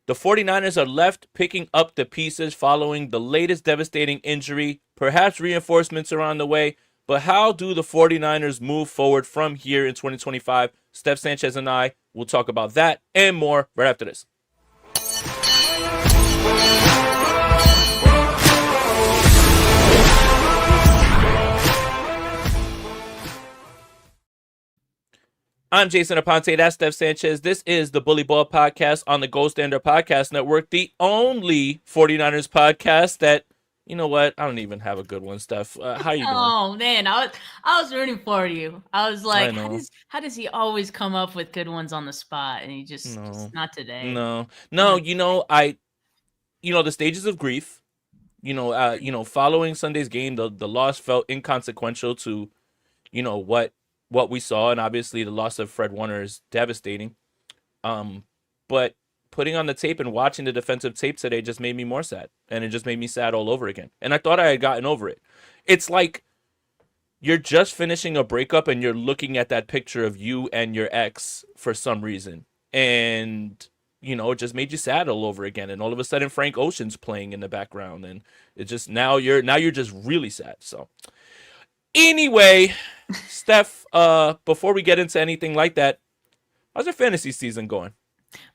The 49ers are left picking up the pieces following the latest devastating injury. Perhaps reinforcements are on the way, but how do the 49ers move forward from here in 2025? Steph Sanchez and I will talk about that and more right after this. I'm Jason Aponte. That's Steph Sanchez. This is the Bully Ball Podcast on the Gold Standard Podcast Network, the only 49ers podcast that, you know what? I don't even have a good one, Steph. How you doing? Oh man, I was rooting for you. I was like, how does he always come up with good ones on the spot? And he just not today. No. The stages of grief. Following Sunday's game, the loss felt inconsequential to, what we saw, and obviously the loss of Fred Warner is devastating. But putting on the tape and watching the defensive tape today just made me more sad, and it just made me sad all over again. And I thought I had gotten over it. It's like you're just finishing a breakup and you're looking at that picture of you and your ex for some reason, and it just made you sad all over again. And all of a sudden Frank Ocean's playing in the background, and it just now you're just really sad. So anyway, Steph, before we get into anything like that, how's your fantasy season going?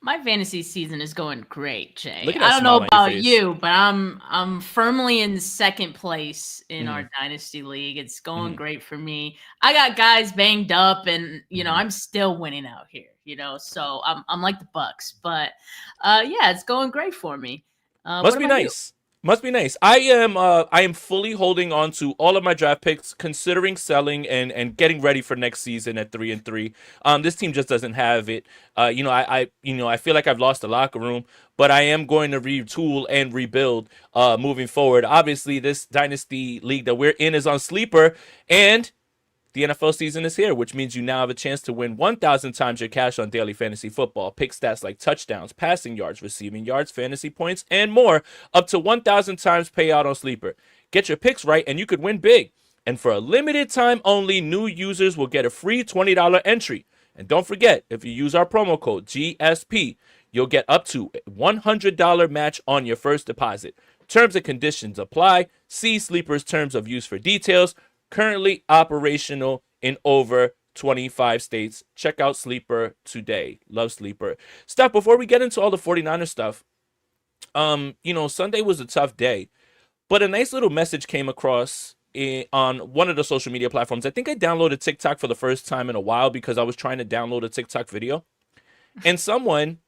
My fantasy season is going great, Jay. I don't know about you, but I'm firmly in second place in our Dynasty League. It's going great for me. I got guys banged up, and I'm still winning out here. So I'm like the Bucks, but yeah, it's going great for me. Must be nice. Must be nice. I am fully holding on to all of my draft picks, considering selling and getting ready for next season at 3-3. This team just doesn't have it. I feel like I've lost the locker room, but I am going to retool and rebuild moving forward. Obviously, this dynasty league that we're in is on Sleeper, and the NFL season is here, which means you now have a chance to win 1,000 times your cash on daily fantasy football. Pick stats like touchdowns, passing yards, receiving yards, fantasy points, and more. Up to 1,000 times payout on Sleeper. Get your picks right and you could win big. And for a limited time only, new users will get a free $20 entry. And don't forget, if you use our promo code GSP, you'll get up to a $100 match on your first deposit. Terms and conditions apply. See Sleeper's terms of use for details. Currently operational in over 25 states. Check out Sleeper today. Love Sleeper. Steph, before we get into all the 49ers stuff, Sunday was a tough day, but a nice little message came across on one of the social media platforms. I think I downloaded TikTok for the first time in a while because I was trying to download a TikTok video. And someone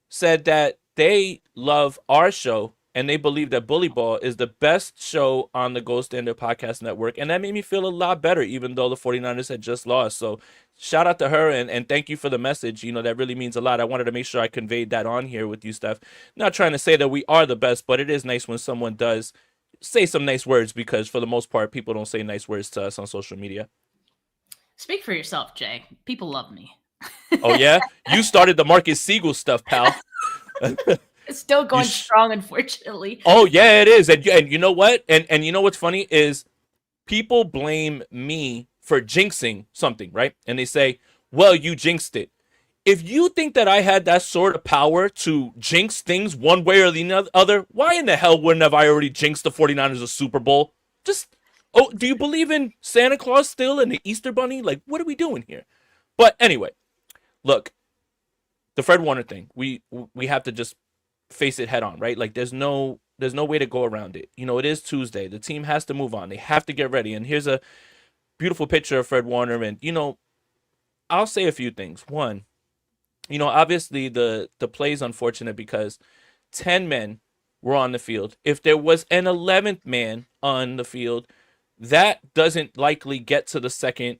said that they love our show and they believe that Bully Ball is the best show on the Gold Standard Podcast Network. And that made me feel a lot better, even though the 49ers had just lost. So shout out to her, and thank you for the message. That really means a lot. I wanted to make sure I conveyed that on here with you, Steph. Not trying to say that we are the best, but it is nice when someone does say some nice words, because for the most part, people don't say nice words to us on social media. Speak for yourself, Jay. People love me. Oh, yeah? You started the Marcus Siegel stuff, pal. It's still going strong, unfortunately. Oh, yeah, it is. And you know what? And you know what's funny is people blame me for jinxing something, right? And they say, well, you jinxed it. If you think that I had that sort of power to jinx things one way or the other, why in the hell wouldn't have I already jinxed the 49ers a Super Bowl? Do you believe in Santa Claus still and the Easter Bunny? Like, what are we doing here? But anyway, look, the Fred Warner thing, we have to just face it head on, right? Like there's no way to go around it. It is Tuesday. The team has to move on. They have to get ready. And here's a beautiful picture of Fred Warner. And I'll say a few things. One, obviously the play is unfortunate because 10 men were on the field. If there was an 11th man on the field, that doesn't likely get to the second.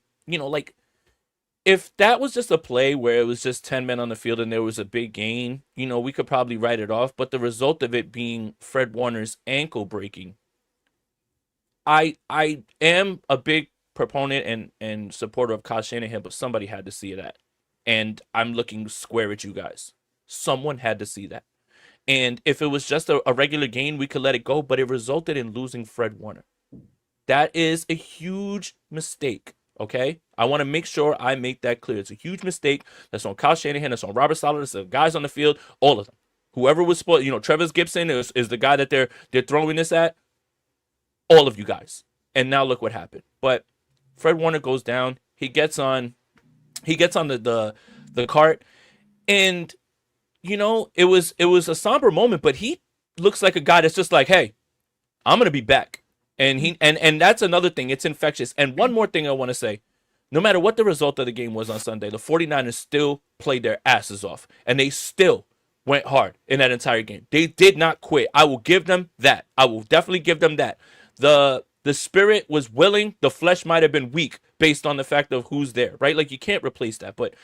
If that was just a play where it was just 10 men on the field and there was a big gain, we could probably write it off. But the result of it being Fred Warner's ankle breaking, I am a big proponent and supporter of Kyle Shanahan, but somebody had to see that. And I'm looking square at you guys. Someone had to see that. And if it was just a regular gain, we could let it go, but it resulted in losing Fred Warner. That is a huge mistake. Okay, I want to make sure I make that clear. It's a huge mistake. That's on Kyle Shanahan. That's on Robert Saleh. That's the guys on the field. All of them. Whoever was supposed, Travis Gibson is the guy that they're throwing this at. All of you guys. And now look what happened. But Fred Warner goes down. He gets on the cart, and it was a somber moment. But he looks like a guy that's just like, hey, I'm gonna be back. And and that's another thing. It's infectious. And one more thing I want to say. No matter what the result of the game was on Sunday, the 49ers still played their asses off. And they still went hard in that entire game. They did not quit. I will give them that. I will definitely give them that. The spirit was willing. The flesh might have been weak based on the fact of who's there, right? Like, you can't replace that. But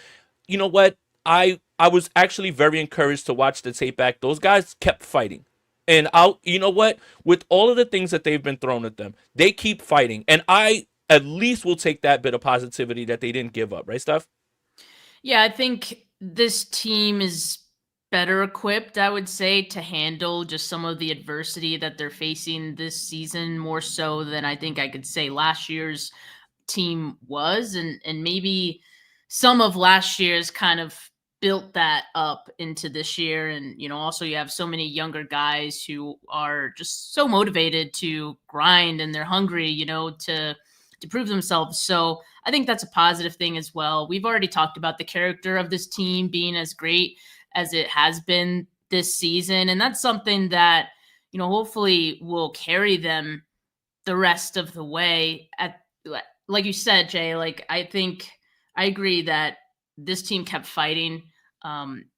you know what? I was actually very encouraged to watch the tape back. Those guys kept fighting. And you know what? With all of the things that they've been thrown at them, they keep fighting. And I at least will take that bit of positivity that they didn't give up, right, Steph? Yeah, I think this team is better equipped, I would say, to handle just some of the adversity that they're facing this season, more so than I think I could say last year's team was. And maybe some of last year's kind of built that up into this year. And, also you have so many younger guys who are just so motivated to grind, and they're hungry, to prove themselves. So I think that's a positive thing as well. We've already talked about the character of this team being as great as it has been this season. And that's something that, hopefully will carry them the rest of the way. Like you said, Jay, like, I think I agree that this team kept fighting.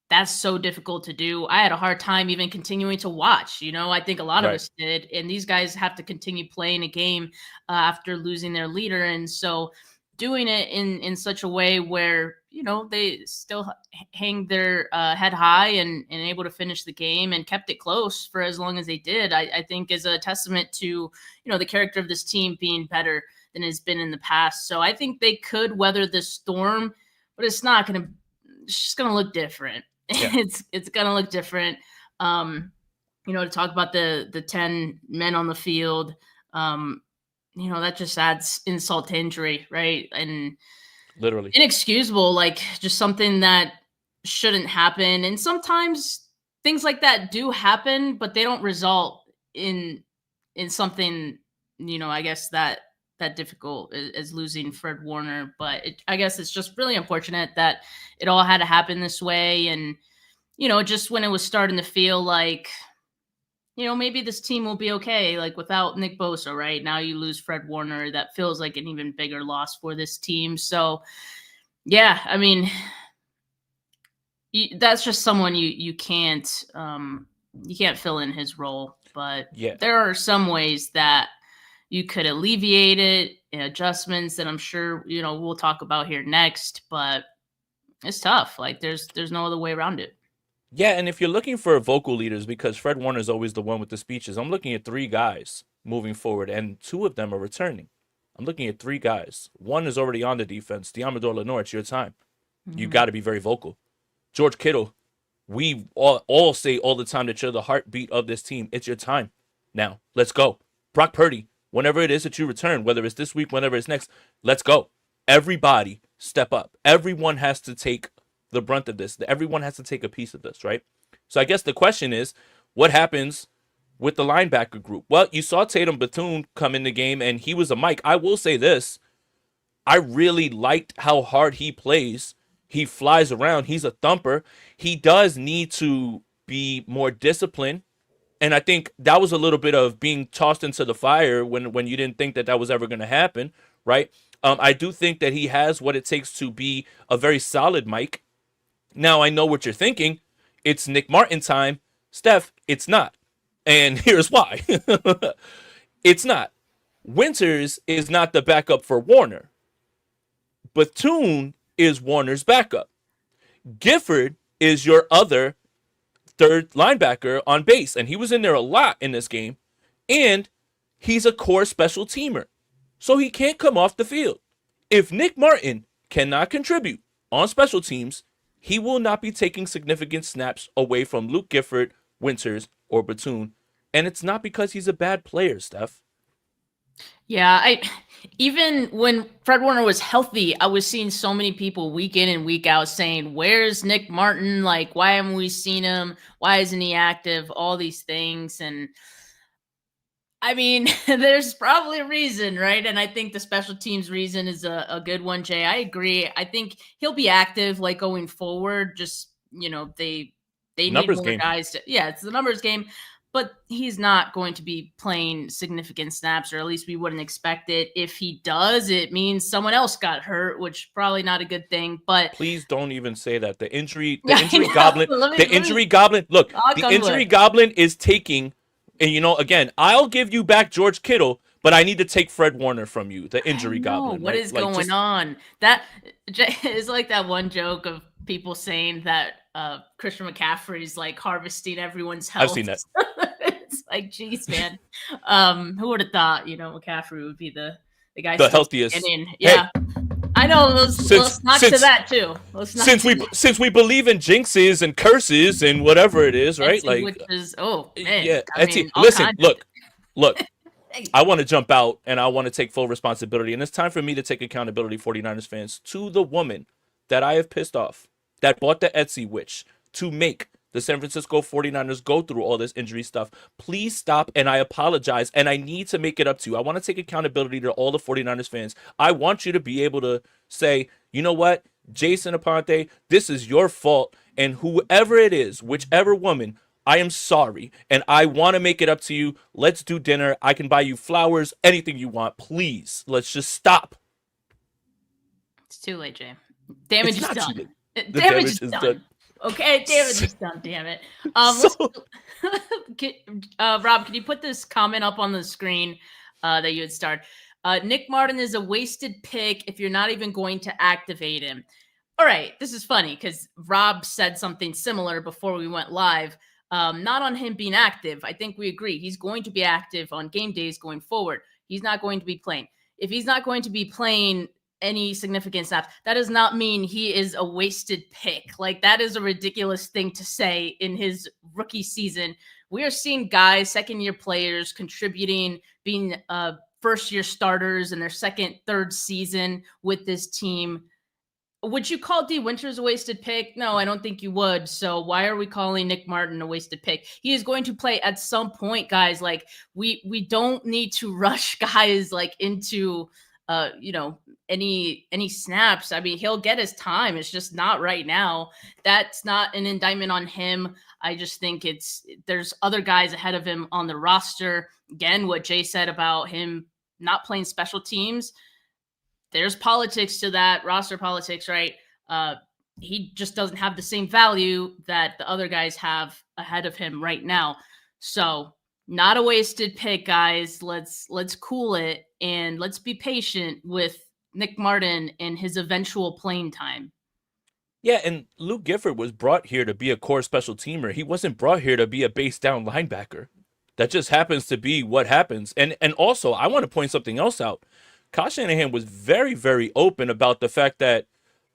That's so difficult to do. I had a hard time even continuing to watch. I think a lot of us did. And these guys have to continue playing a game after losing their leader. And so doing it in such a way where, they still hang their head high and able to finish the game and kept it close for as long as they did, I think is a testament to, the character of this team being better than it's been in the past. So I think they could weather this storm, but it's just going to look different. Yeah. It's gonna look different. To talk about the 10 men on the field, that just adds insult to injury, right? And literally inexcusable, like, just something that shouldn't happen. And sometimes things like that do happen, but they don't result in something, I guess that difficult as losing Fred Warner. But I guess it's just really unfortunate that it all had to happen this way. And, just when it was starting to feel like, maybe this team will be okay, like without Nick Bosa, right? Now you lose Fred Warner. That feels like an even bigger loss for this team. So, yeah, I mean, that's just someone you can't fill in his role. But yeah, there are some ways that you could alleviate it, adjustments that I'm sure, we'll talk about here next, but it's tough. Like, there's no other way around it. Yeah, and if you're looking for vocal leaders, because Fred Warner is always the one with the speeches, I'm looking at 3 guys moving forward, and 2 of them are returning. I'm looking at 3 guys. One is already on the defense. Diamador Lenore, it's your time. Mm-hmm. You got to be very vocal. George Kittle, we all say all the time that you're the heartbeat of this team. It's your time. Now, let's go. Brock Purdy, whenever it is that you return, whether it's this week, whenever it's next, let's go. Everybody step up. Everyone has to take the brunt of this. Everyone has to take a piece of this, right? So I guess the question is, what happens with the linebacker group? Well, you saw Tatum Bethune come in the game, and he was a Mike. I will say this. I really liked how hard he plays. He flies around. He's a thumper. He does need to be more disciplined. And I think that was a little bit of being tossed into the fire when you didn't think that was ever going to happen, right? I do think that he has what it takes to be a very solid Mike. Now, I know what you're thinking. It's Nick Martin time. Steph, it's not. And here's why. It's not. Winters is not the backup for Warner. Bethune is Warner's backup. Gifford is your other third linebacker on base, and he was in there a lot in this game. And he's a core special teamer, so he can't come off the field. If Nick Martin cannot contribute on special teams, he will not be taking significant snaps away from Luke Gifford, Winters, or Bethune. And it's not because he's a bad player, Steph. Yeah, even when Fred Warner was healthy, I was seeing so many people week in and week out saying, "Where's Nick Martin? Like, why haven't we seen him? Why isn't he active?" All these things, and I mean, there's probably a reason, right? And I think the special teams reason is a good one, Jay. I agree. I think he'll be active like going forward. Just, they need Numbers more game. guys to, yeah, it's the numbers game, but he's not going to be playing significant snaps, or at least we wouldn't expect it. If he does, it means someone else got hurt, which probably not a good thing. But Please don't even say that. The injury yeah, goblin, look, knock the on injury wood. goblin is taking, and again, I'll give you back George Kittle, but I need to take Fred Warner from you, the I injury know goblin, what right? is Like, going just on. That is like that one joke of people saying that Christian McCaffrey's like harvesting everyone's I've health. seen that. It's like, geez, man. Who would have thought, McCaffrey would be the guy The still healthiest. standing? Hey, Yeah, I know. since Let's knock to since that too. Let's knock to that. since we believe in jinxes and curses and whatever it is, right? Etsy Like, witches. Oh man, yeah, I mean, all listen, kinds of look. things. I want to jump out and I want to take full responsibility. And it's time for me to take accountability, 49ers fans, to the woman that I have pissed off, that bought the Etsy witch to make the San Francisco 49ers go through all this injury stuff. Please stop, and I apologize, and I need to make it up to you. I want to take accountability to all the 49ers fans. I want you to be able to say, you know what, Jason Aponte, this is your fault, and whoever it is, whichever woman, I am sorry, and I want to make it up to you. Let's do dinner. I can buy you flowers, anything you want. Please, let's just stop. It's too late, Jay. Damage It's is not too done. late. The Damage damage is is done. done. Okay, damage is done. Damn it. So, Rob, can you put this comment up on the screen that you had started? Nick Martin is a wasted pick if you're not even going to activate him. All right, this is funny because Rob said something similar before we went live. Not on him being active. I think we agree. He's going to be active on game days going forward. He's not going to be playing. If he's not going to be playing any significant snaps, that does not mean he is a wasted pick. Like, that is a ridiculous thing to say in his rookie season. We are seeing guys, second-year players, contributing, being first-year starters in their second, third season with this team. Would you call D Winters a wasted pick? No, I don't think you would. So why are we calling Nick Martin a wasted pick? He is going to play at some point, guys. Like, we don't need to rush guys like into any snaps. I mean, he'll get his time. It's just not right now. That's not an indictment on him. I just think there's other guys ahead of him on the roster. Again, what Jay said about him not playing special teams, there's politics to that, roster politics, right? He just doesn't have the same value that the other guys have ahead of him right now. So not a wasted pick, guys. Let's cool it and let's be patient with Nick Martin and his eventual playing time. yeah, and Luke Gifford was brought here to be a core special teamer. He wasn't brought here to be a base down linebacker. That just happens to be what happens. And also, I want to point something else out. Kyle Shanahan was very, very open about the fact that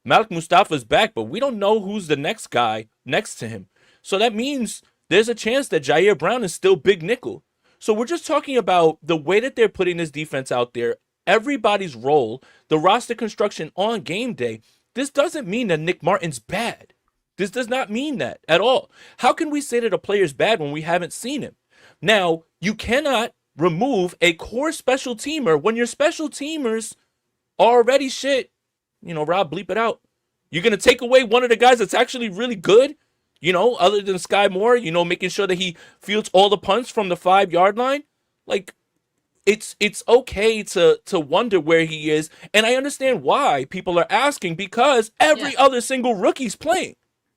Malik Mustafa's back, but we don't know who's the next guy next to him. So that means there's a chance that Jair Brown is still big nickel. So we're just talking about the way that they're putting this defense out there, everybody's role, the roster construction on game day. This doesn't mean that Nick Martin's bad. This does not mean that at all. How can we say that a player's bad when we haven't seen him? Now, you cannot remove a core special teamer when your special teamers are already shit. Rob, bleep it out. You're going to take away one of the guys that's actually really good, other than Sky Moore, making sure that he fields all the punts from the 5-yard line. Like, it's okay to wonder where he is. And I understand why people are asking, because every other single rookie's playing.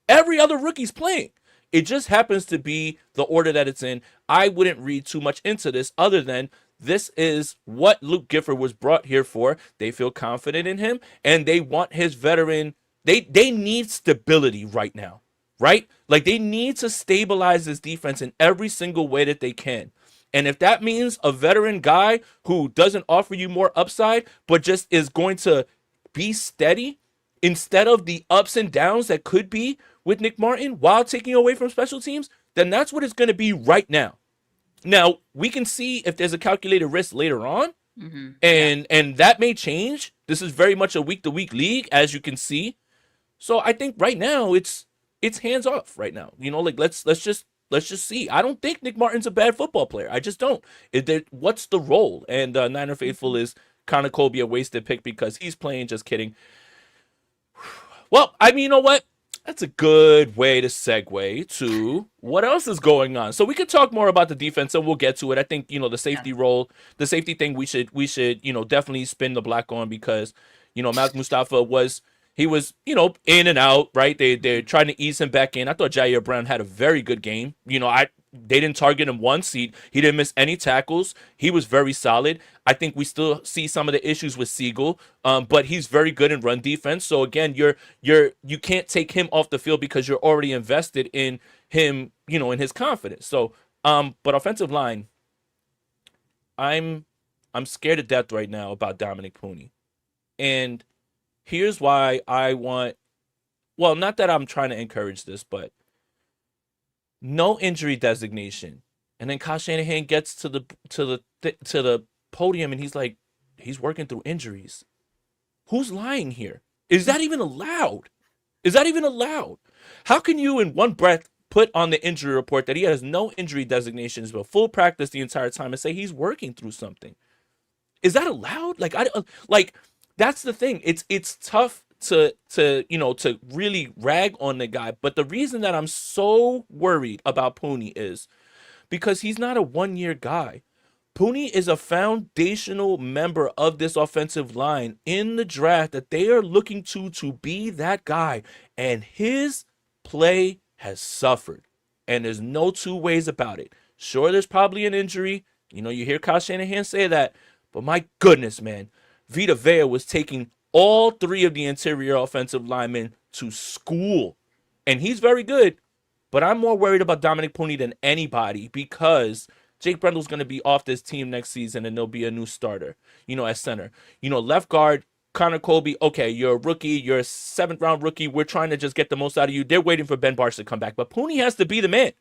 Every other rookie's playing. It just happens to be the order that it's in. I wouldn't read too much into this other than this is what Luke Gifford was brought here for. They feel confident in him, and they want his veteran. They need stability right now, right? Like, they need to stabilize this defense in every single way that they can. And if that means a veteran guy who doesn't offer you more upside, but just is going to be steady instead of the ups and downs that could be with Nick Martin while taking away from special teams, then that's what it's going to be right now. Now, we can see if there's a calculated risk later on, And that may change. This is very much a week to week league, as you can see. So I think right now it's hands off right now. Like let's just see. I don't think Nick Martin's a bad football player. I just don't. What's the role? And Niner Faithful is Connor Colby a wasted pick because he's playing. Just kidding. Well, I mean, you know what? That's a good way to segue to what else is going on. So we could talk more about the defense, and we'll get to it. I think the safety role, the safety thing, we should definitely spin the block on because Malik Mustafa was in and out, right? They're trying to ease him back in. I thought Jair Brown had a very good game. They didn't target him once. He didn't miss any tackles. He was very solid. I think we still see some of the issues with Siegel, but he's very good in run defense. So again, you can't take him off the field because you're already invested in him, in his confidence. So, but offensive line, I'm scared to death right now about Dominic Pooney, and here's why I want. Well, not that I'm trying to encourage this, but no injury designation, and then Kyle Shanahan gets to the podium and he's like, he's working through injuries. Who's lying here? Is that even allowed? How can you in one breath put on the injury report that he has no injury designations but full practice the entire time and say he's working through something? Is that allowed? Like that's the thing. It's tough to really rag on the guy, but the reason that I'm so worried about Pooney is because he's not a 1-year guy. Pooney is a foundational member of this offensive line in the draft that they are looking to be that guy, and his play has suffered, and there's no two ways about it. Sure, there's probably an injury. You hear Kyle Shanahan say that, but my goodness, man, Vita Vea was taking all three of the interior offensive linemen to school, and he's very good. But I'm more worried about Dominic Pooney than anybody because Jake Brendel's going to be off this team next season, and there'll be a new starter, at center. Left guard, Connor Colby, okay, you're a rookie. You're a 7th-round rookie. We're trying to just get the most out of you. They're waiting for Ben Barch to come back. But Pooney has to be the man.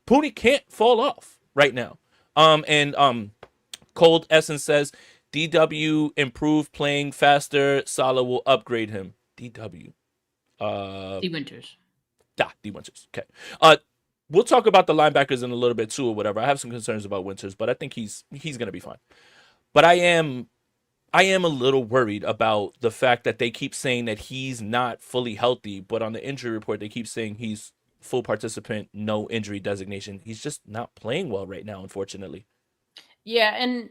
Pooney can't fall off right now. Cold Essence says, DW improved playing faster. Saleh will upgrade him. DW. D. Winters. D. Winters. Okay. We'll talk about the linebackers in a little bit too, or whatever. I have some concerns about Winters, but I think he's gonna be fine. But I am a little worried about the fact that they keep saying that he's not fully healthy, but on the injury report they keep saying he's full participant, no injury designation. He's just not playing well right now, unfortunately. Yeah, and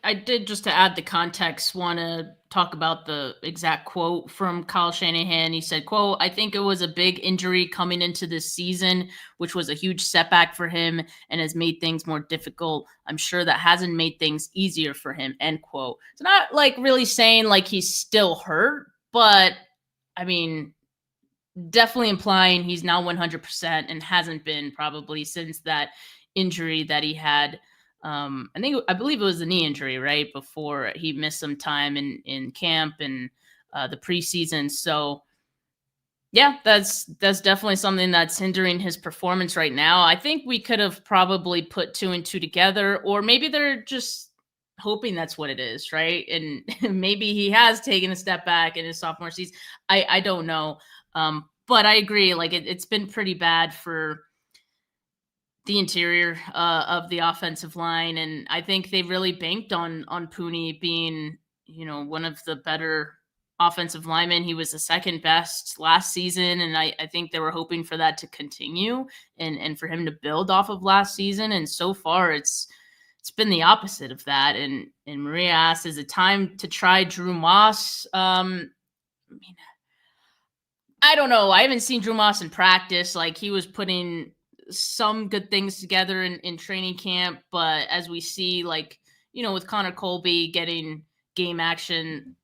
I did, just to add the context, want to talk about the exact quote from Kyle Shanahan. He said, quote, "I think it was a big injury coming into this season, which was a huge setback for him and has made things more difficult. I'm sure that hasn't made things easier for him," end quote. It's not like really saying like he's still hurt, but I mean, definitely implying he's now 100% and hasn't been probably since that injury that he had. I believe it was a knee injury, right? Before he missed some time in camp and the preseason. So yeah, that's definitely something that's hindering his performance right now. I think we could have probably put 2 and 2 together, or maybe they're just hoping that's what it is, right? And maybe he has taken a step back in his sophomore season. I don't know. But I agree. Like it's been pretty bad for the interior of the offensive line, and I think they really banked on Pooney being, one of the better offensive linemen. He was the second best last season, and I think they were hoping for that to continue and for him to build off of last season. And so far, it's been the opposite of that. And Maria asks, is it time to try Drew Moss? I mean, I don't know. I haven't seen Drew Moss in practice. Like, he was putting some good things together in training camp, but as we see, like, with Connor Colby getting game action,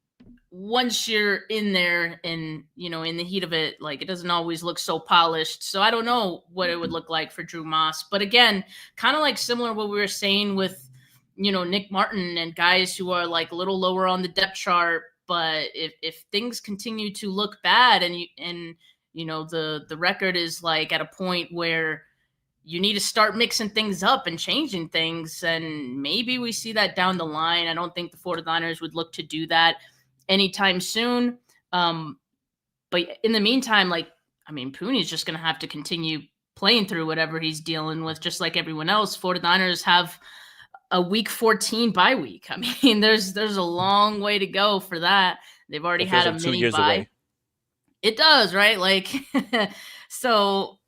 once you're in there and in the heat of it, like, it doesn't always look so polished. So I don't know what it would look like for Drew Moss, but again, kind of like similar to what we were saying with Nick Martin and guys who are like a little lower on the depth chart, but if things continue to look bad and the record is like at a point where you need to start mixing things up and changing things. And maybe we see that down the line. I don't think the 49ers would look to do that anytime soon. But in the meantime, Pooney's just going to have to continue playing through whatever he's dealing with, just like everyone else. 49ers have a week 14 bye week. I mean, there's a long way to go for that. They've already had a mini bye. Away. It does, right? So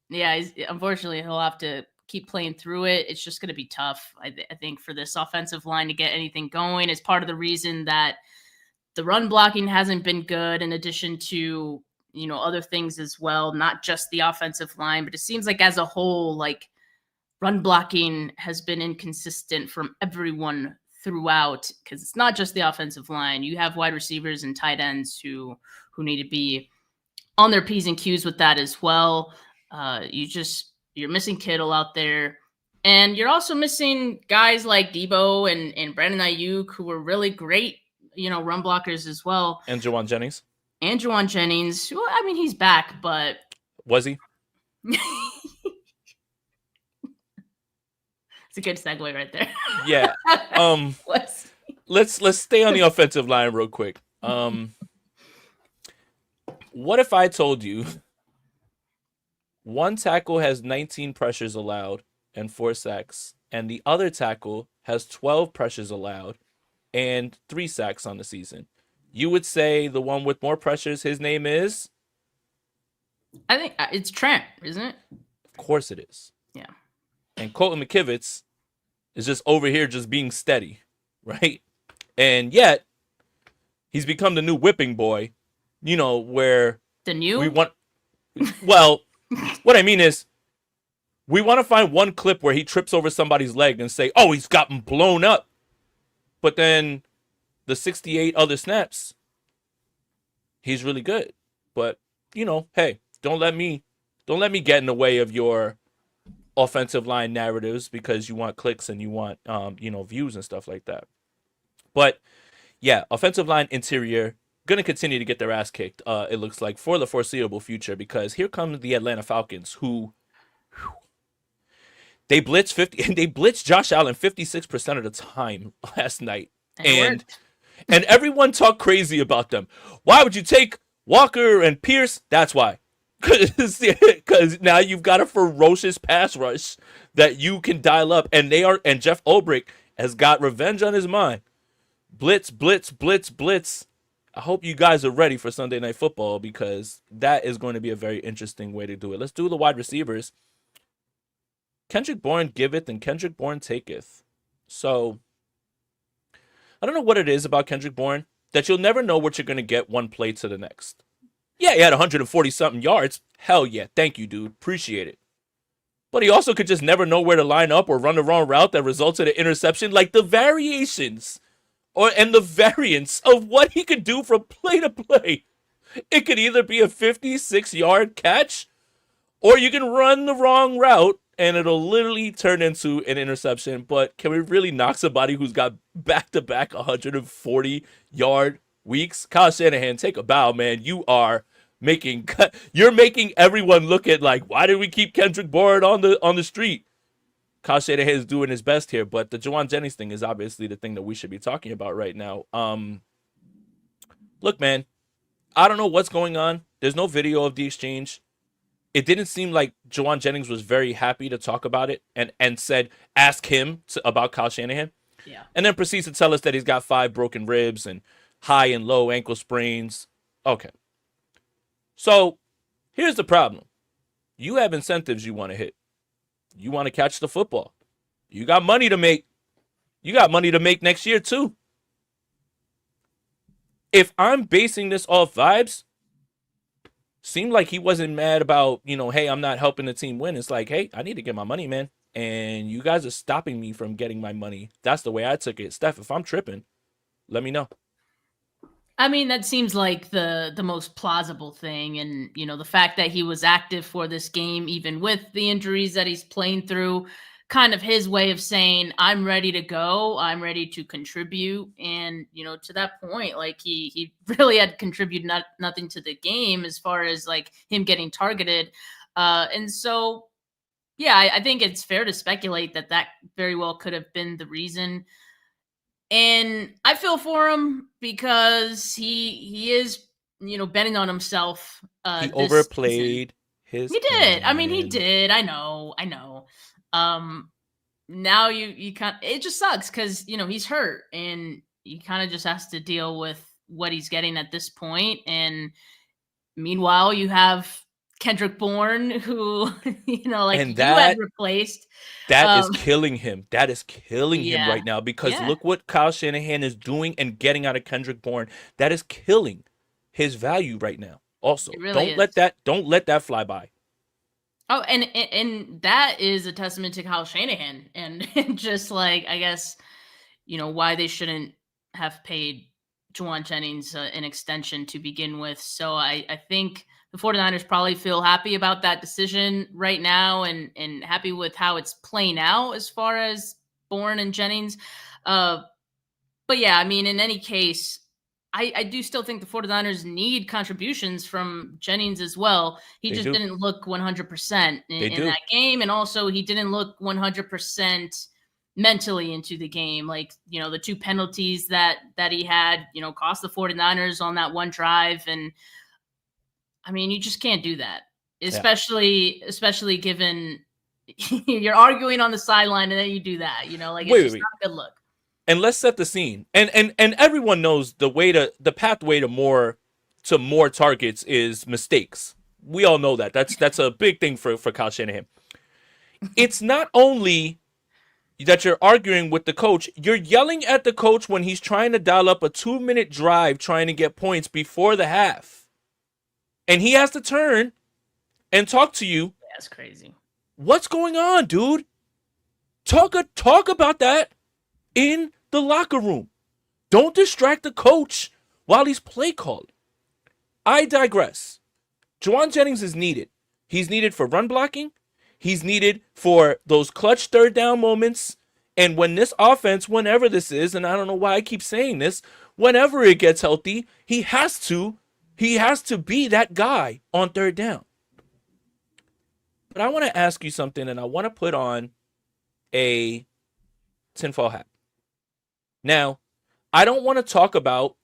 yeah, unfortunately he'll have to keep playing through it. It's just going to be tough, I think, for this offensive line to get anything going. It's part of the reason that the run blocking hasn't been good, in addition to, other things as well, not just the offensive line, but it seems like as a whole, run blocking has been inconsistent from everyone throughout, because it's not just the offensive line. You have wide receivers and tight ends who need to be on their P's and Q's with that as well. You're missing Kittle out there, and you're also missing guys like Debo and Brandon Ayuk, who were really great, run blockers as well. And Juwan Jennings. Well, I mean, he's back, but was he? It's a good segue right there. Yeah. Let's stay on the offensive line real quick. What if I told you one tackle has 19 pressures allowed and 4 sacks, and the other tackle has 12 pressures allowed and 3 sacks on the season? You would say the one with more pressures, his name is? I think it's Trent, isn't it? Of course it is. Yeah. And Colton McKivitz is just over here just being steady, right? And yet, he's become the new whipping boy, where we want... Well, what I mean is, we want to find one clip where he trips over somebody's leg and say, oh, he's gotten blown up. But then the 68 other snaps, he's really good. But, hey, don't let me get in the way of your offensive line narratives because you want clicks and you want, views and stuff like that. But, yeah, offensive line interior, going to continue to get their ass kicked, it looks like, for the foreseeable future, because here come the Atlanta Falcons, who they blitzed Josh Allen 56% of the time last night. And everyone talked crazy about them. Why would you take Walker and Pierce? That's why. Because now you've got a ferocious pass rush that you can dial up, and Jeff Ulbrich has got revenge on his mind. Blitz, blitz, blitz, blitz. I hope you guys are ready for Sunday Night Football, because that is going to be a very interesting way to do it. Let's do the wide receivers. Kendrick Bourne giveth and Kendrick Bourne taketh. So, I don't know what it is about Kendrick Bourne that you'll never know what you're going to get one play to the next. Yeah, he had 140-something yards. Hell yeah. Thank you, dude. Appreciate it. But he also could just never know where to line up or run the wrong route that results in an interception. Like, the variations and the variance of what he could do from play to play. It could either be a 56-yard catch, or you can run the wrong route and it'll literally turn into an interception. But can we really knock somebody who's got back-to-back 140-yard weeks? Kyle Shanahan, take a bow, man. You're making everyone look at like, why did we keep Kendrick Bourne on the street? Kyle Shanahan is doing his best here, but the Juwan Jennings thing is obviously the thing that we should be talking about right now. Look, man, I don't know what's going on. There's no video of the exchange. It didn't seem like Juwan Jennings was very happy to talk about it and said, ask him about Kyle Shanahan. Yeah. And then proceeds to tell us that he's got 5 broken ribs and high and low ankle sprains. Okay. So here's the problem. You have incentives you want to hit. You want to catch the football. You got money to make. You got money to make next year too. If I'm basing this off vibes, seemed like he wasn't mad about, hey, I'm not helping the team win. It's like, hey, I need to get my money, man. And you guys are stopping me from getting my money. That's the way I took it. Steph, if I'm tripping, let me know. I mean, that seems like the most plausible thing. And, the fact that he was active for this game, even with the injuries that he's playing through, kind of his way of saying, I'm ready to go. I'm ready to contribute. And, to that point, like he really had contributed nothing to the game as far as like him getting targeted. And so Yeah, I think it's fair to speculate that very well could have been the reason. And I feel for him because he is, betting on himself He this season. overplayed his He did. I mean, he hand. did. I know. I know. Um Now you kind it just sucks cuz he's hurt and he kind of just has to deal with what he's getting at this point. And meanwhile, you have Kendrick Bourne, who like And you had that replaced. that is Um killing him. That is killing him yeah. right now because Yeah, look what Kyle Shanahan is doing and getting out of Kendrick Bourne. That is killing his value right now. it Also, really is. don't let that fly by. Oh, and that is a testament to Kyle Shanahan and just like I guess why they shouldn't have paid Juwan Jennings an extension to begin with. So I think the 49ers probably feel happy about that decision right now and happy with how it's playing out as far as Bourne and Jennings. But yeah, I mean, in any case, I do still think the 49ers need contributions from Jennings as well. He They just do. didn't look 100% They in do. that game. And also, he didn't look 100% mentally into the game. Like, the two penalties that he had, cost the 49ers on that one drive. And I mean, you just can't do that, Yeah. especially given you're arguing on the sideline and then you do that, like it's just Wait. not a good look. And let's set the scene. And everyone knows the pathway to more targets is mistakes. We all know that. That's a big thing for Kyle Shanahan. It's not only that you're arguing with the coach, you're yelling at the coach when he's trying to dial up a 2-minute drive trying to get points before the half. And he has to turn and talk to you. That's crazy. What's going on, dude? Talk about that in the locker room. Don't distract the coach while he's play calling. I digress. Juwan Jennings is needed. He's needed for run blocking. He's needed for those clutch third down moments. And when this offense, whenever this is, and I don't know why I keep saying this, whenever it gets healthy, he has to be that guy on third down. But I want to ask you something, and I want to put on a tinfoil hat. Now, I don't want to talk about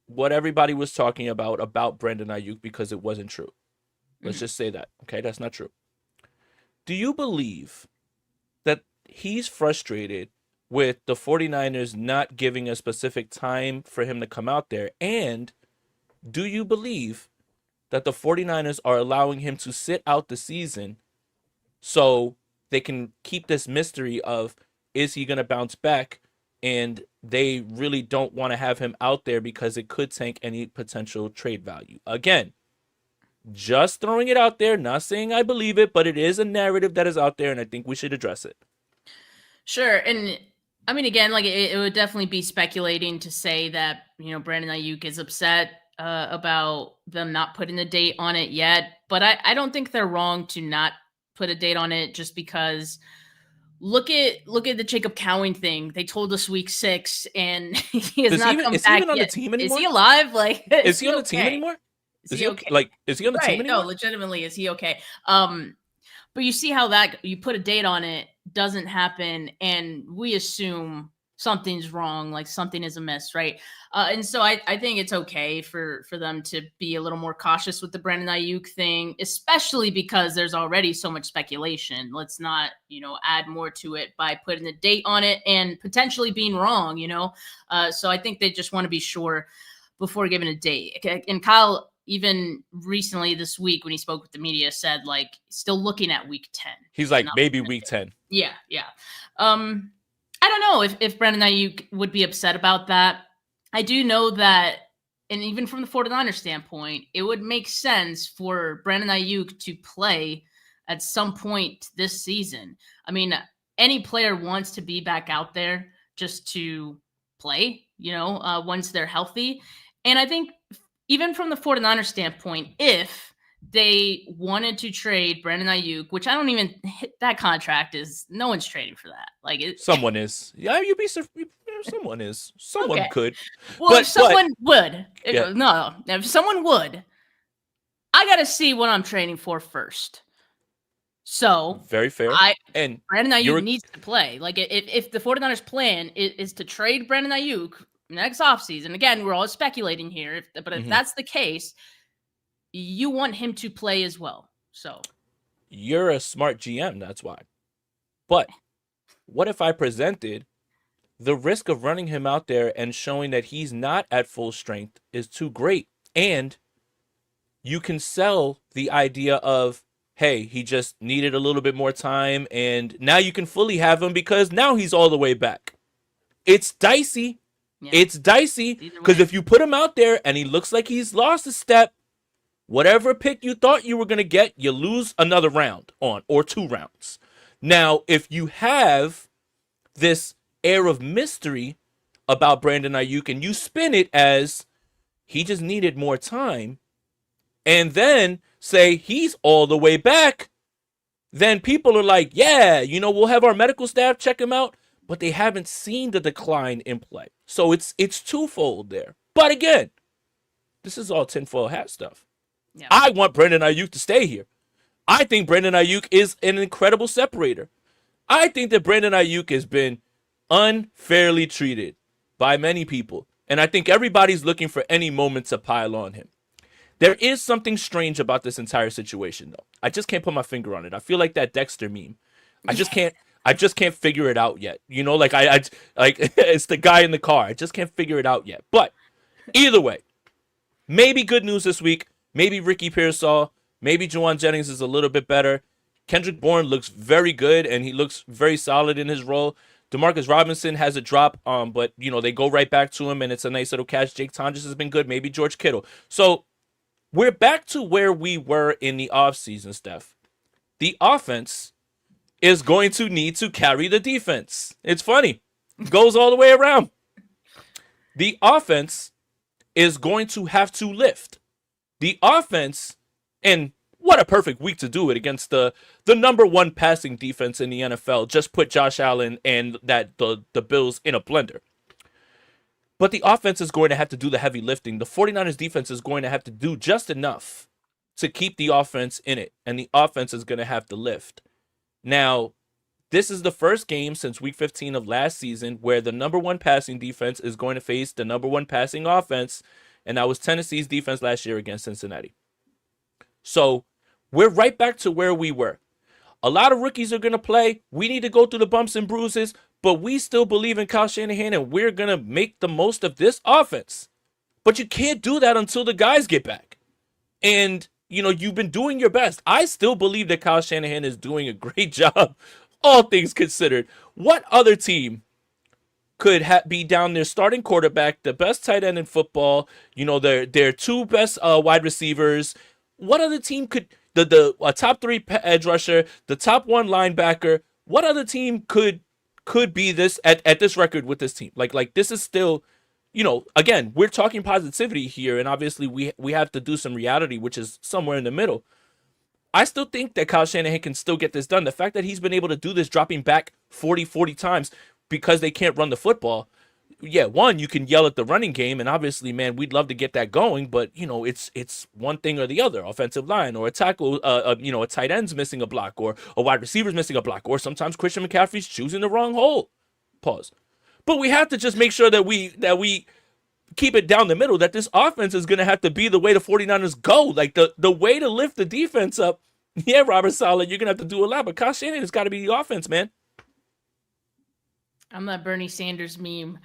what everybody was talking about Brandon Ayuk because it wasn't true. Let's just say that. Okay, that's not true. Do you believe that he's frustrated with the 49ers not giving a specific time for him to come out there? And do you believe that the 49ers are allowing him to sit out the season so they can keep this mystery of is he going to bounce back? And they really don't want to have him out there because it could tank any potential trade value. Again, just throwing it out there, not saying I believe it, but it is a narrative that is out there, and I think we should address it. Sure. And I mean, again, like it would definitely be speculating to say that, Brandon Ayuk is upset about them not putting a date on it yet. But I don't think they're wrong to not put a date on it just because look at the Jacob Cowing thing. They told us week 6 and he has not come Is he back even on yet. the team anymore? Is he alive? Like, is he on the team anymore? Is he okay? Like, is he on the team anymore? No, legitimately, is he okay? But you see how that you put a date on it doesn't happen, and we assume something's wrong, like something is amiss, right? And so I think it's okay for them to be a little more cautious with the Brandon Ayuk thing, especially because there's already so much speculation. Let's not, add more to it by putting a date on it and potentially being wrong, So I think they just want to be sure before giving a date. And Kyle, even recently this week when he spoke with the media, said like still looking at week 10. He's like maybe week 10. Yeah. I don't know if Brandon Ayuk would be upset about that. I do know that, and even from the 49ers standpoint, it would make sense for Brandon Ayuk to play at some point this season. I mean, any player wants to be back out there just to play, once they're healthy. And I think even from the 49ers standpoint, if they wanted to trade Brandon Ayuk, which I don't even hit that contract is no one's trading for that. Like someone is. Yeah, someone is. Someone okay. could. Well, if someone would. If someone would, I got to see what I'm trading for first. So very fair. And Brandon Ayuk needs to play. Like if the 49ers plan is to trade Brandon Ayuk next offseason, again, we're all speculating here, but if that's the case, you want him to play as well. So you're a smart GM, that's why. But what if I presented the risk of running him out there and showing that he's not at full strength is too great? And you can sell the idea of, hey, he just needed a little bit more time, and now you can fully have him because now he's all the way back. It's dicey. Yeah. It's dicey because if you put him out there and he looks like he's lost a step, whatever pick you thought you were going to get, you lose another round on, or 2 rounds. Now, if you have this air of mystery about Brandon Ayuk and you spin it as he just needed more time, and then say he's all the way back, then people are like, yeah, we'll have our medical staff check him out, but they haven't seen the decline in play. So it's twofold there. But again, this is all tinfoil hat stuff. Yeah. I want Brandon Ayuk to stay here. I think Brandon Ayuk is an incredible separator. I think that Brandon Ayuk has been unfairly treated by many people, and I think everybody's looking for any moment to pile on him. There is something strange about this entire situation, though. I just can't put my finger on it. I feel like that Dexter meme. I just can't figure it out yet. Like I it's the guy in the car. I just can't figure it out yet. But either way, maybe good news this week. Maybe Ricky Pearsall. Maybe Juwan Jennings is a little bit better. Kendrick Bourne looks very good, and he looks very solid in his role. Demarcus Robinson has a drop, but they go right back to him, and it's a nice little catch. Jake Tonjes has been good. Maybe George Kittle. So we're back to where we were in the offseason, Steph. The offense is going to need to carry the defense. It's funny. It goes all the way around. The offense is going to have to lift. The offense, and what a perfect week to do it against the number 1 passing defense in the NFL. Just put Josh Allen and the Bills in a blender. But the offense is going to have to do the heavy lifting. The 49ers defense is going to have to do just enough to keep the offense in it. And the offense is going to have to lift. Now, this is the first game since week 15 of last season where the number 1 passing defense is going to face the number 1 passing offense. And that was Tennessee's defense last year against Cincinnati. So we're right back to where we were. A lot of rookies are going to play. We need to go through the bumps and bruises. But we still believe in Kyle Shanahan, and we're going to make the most of this offense. But you can't do that until the guys get back. And, you've been doing your best. I still believe that Kyle Shanahan is doing a great job, all things considered. What other team could be down their starting quarterback, the best tight end in football, their 2 best wide receivers? What other team could, a top 3 edge rusher, the top 1 linebacker, what other team could be this at this record with this team? Like this is still, again, we're talking positivity here, and obviously we have to do some reality, which is somewhere in the middle. I still think that Kyle Shanahan can still get this done. The fact that he's been able to do this, dropping back 40 times because they can't run the football. Yeah, one, you can yell at the running game, and obviously, man, we'd love to get that going, but it's one thing or the other, offensive line or a tackle, a tight end's missing a block, or a wide receiver's missing a block, or sometimes Christian McCaffrey's choosing the wrong hole. Pause. But we have to just make sure that we keep it down the middle, that this offense is going to have to be the way the 49ers go, like the way to lift the defense up. Yeah, Robert Saleh, you're going to have to do a lot, but Kyle Shanahan has got to be the offense, man. I'm that Bernie Sanders meme.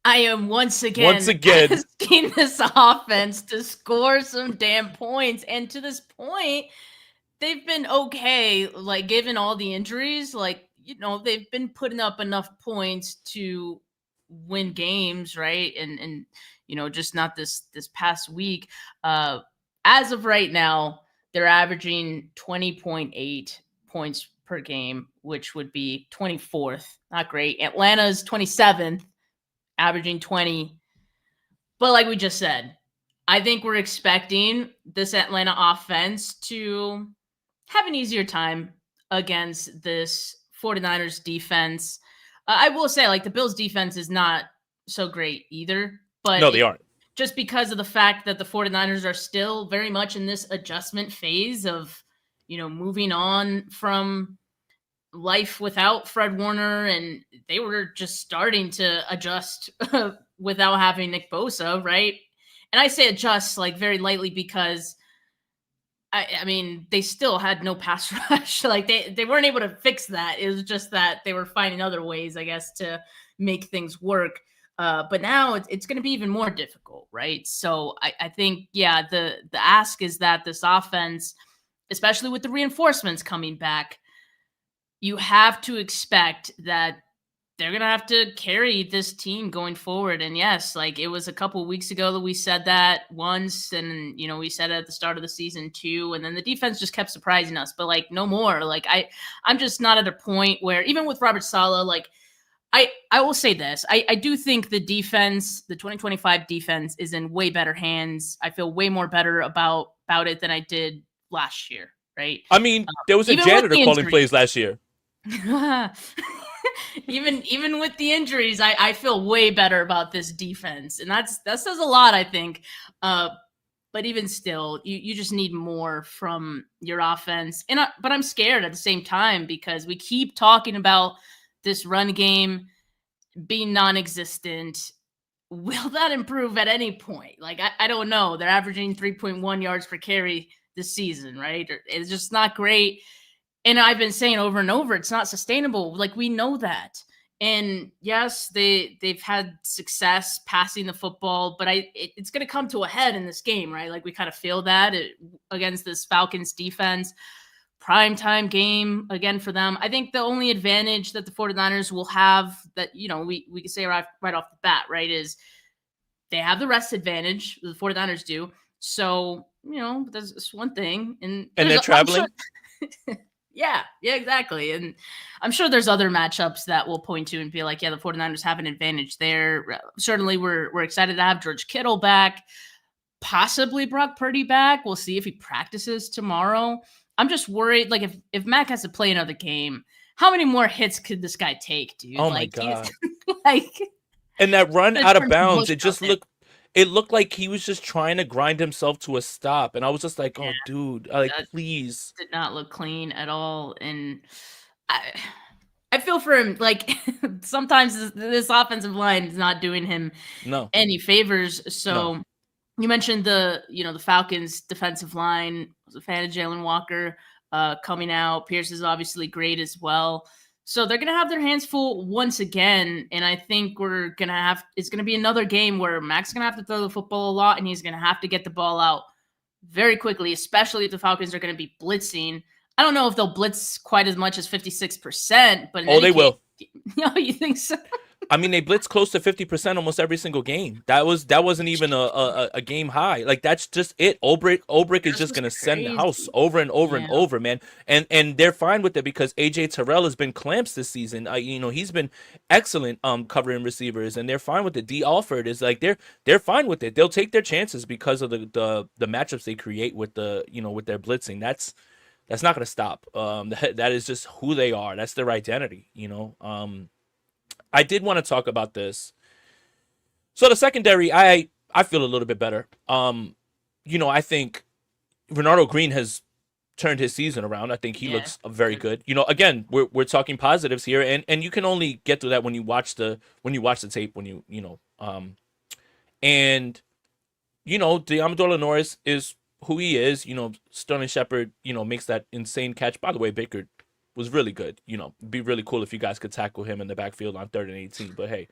I am once again asking this offense to score some damn points. And to this point, they've been okay, like given all the injuries, they've been putting up enough points to win games, right? And just not this past week. As of right now, they're averaging 20.8 points per game, which would be 24th. Not great. Atlanta's 27th. Averaging 20. But like we just said, I think we're expecting this Atlanta offense to have an easier time against this 49ers defense. I will say, the Bills defense is not so great either. But no, they aren't. Just because of the fact that the 49ers are still very much in this adjustment phase of, moving on from life without Fred Warner, and they were just starting to adjust without having Nick Bosa, right? And I say adjust like very lightly because I mean, they still had no pass rush. Like they weren't able to fix that. It was just that they were finding other ways, I guess, to make things work. But now it's going to be even more difficult, right? So I think, yeah, the ask is that this offense, especially with the reinforcements coming back, you have to expect that they're going to have to carry this team going forward. And yes, like it was a couple of weeks ago that we said that once, and we said it at the start of the season too, and then the defense just kept surprising us, but like no more. Like I'm just not at a point where, even with Robert Saleh, like I will say this, I do think the defense, the 2025 defense, is in way better hands. I feel way more better about it than I did last year, right? I mean, there was a janitor calling plays last year. even with the injuries, I feel way better about this defense, and that says a lot, I think. But even still, you just need more from your offense, but I'm scared at the same time because we keep talking about this run game being non-existent. Will that improve at any point? Like I don't know. They're averaging 3.1 yards per carry this season, right? It's just not great. And I've been saying over and over, it's not sustainable. Like, we know that. And yes, they've had success passing the football, but it's going to come to a head in this game, right? Like, we kind of feel that against this Falcons defense. Primetime game again for them. I think the only advantage that the 49ers will have that, we can say right off the bat, right, is they have the rest advantage. The 49ers do. So, that's one thing. And they're traveling. Yeah, exactly. And I'm sure there's other matchups that we'll point to and be like, yeah, the 49ers have an advantage there. Certainly we're excited to have George Kittle back, possibly Brock Purdy back. We'll see if he practices tomorrow. I'm just worried, like, if Mac has to play another game, how many more hits could this guy take, dude? Oh, my God. Like, and that run out of bounds, it looked like he was just trying to grind himself to a stop. And I was just like, oh, dude, like, please. Did not look clean at all. And I feel for him. Like, sometimes this offensive line is not doing him any favors. So you mentioned the Falcons defensive line. I was a fan of Jalen Walker coming out. Pierce is obviously great as well. So they're going to have their hands full once again. And I think it's going to be another game where Mac's going to have to throw the football a lot, and he's going to have to get the ball out very quickly, especially if the Falcons are going to be blitzing. I don't know if they'll blitz quite as much as 56%, but they will. You think so? I mean, they blitz close to 50% almost every single game. That wasn't even a game high. Like, that's just it. Ulbrich is just gonna send the house over and over and over, man. And they're fine with it because AJ Terrell has been clamps this season. He's been excellent covering receivers, and they're fine with it. D. Alford is like they're fine with it. They'll take their chances because of the matchups they create with with their blitzing. That's not gonna stop. That is just who they are. That's their identity. I did want to talk about this. So the secondary, I feel a little bit better. I think Renardo Green has turned his season around. I think he looks very good. Again, we're talking positives here, and you can only get through that when you watch the tape, Deommodore Norris is who he is. Sterling Shepard, makes that insane catch. By the way, Baker was really good. It'd be really cool if you guys could tackle him in the backfield on 3rd and 18. But hey,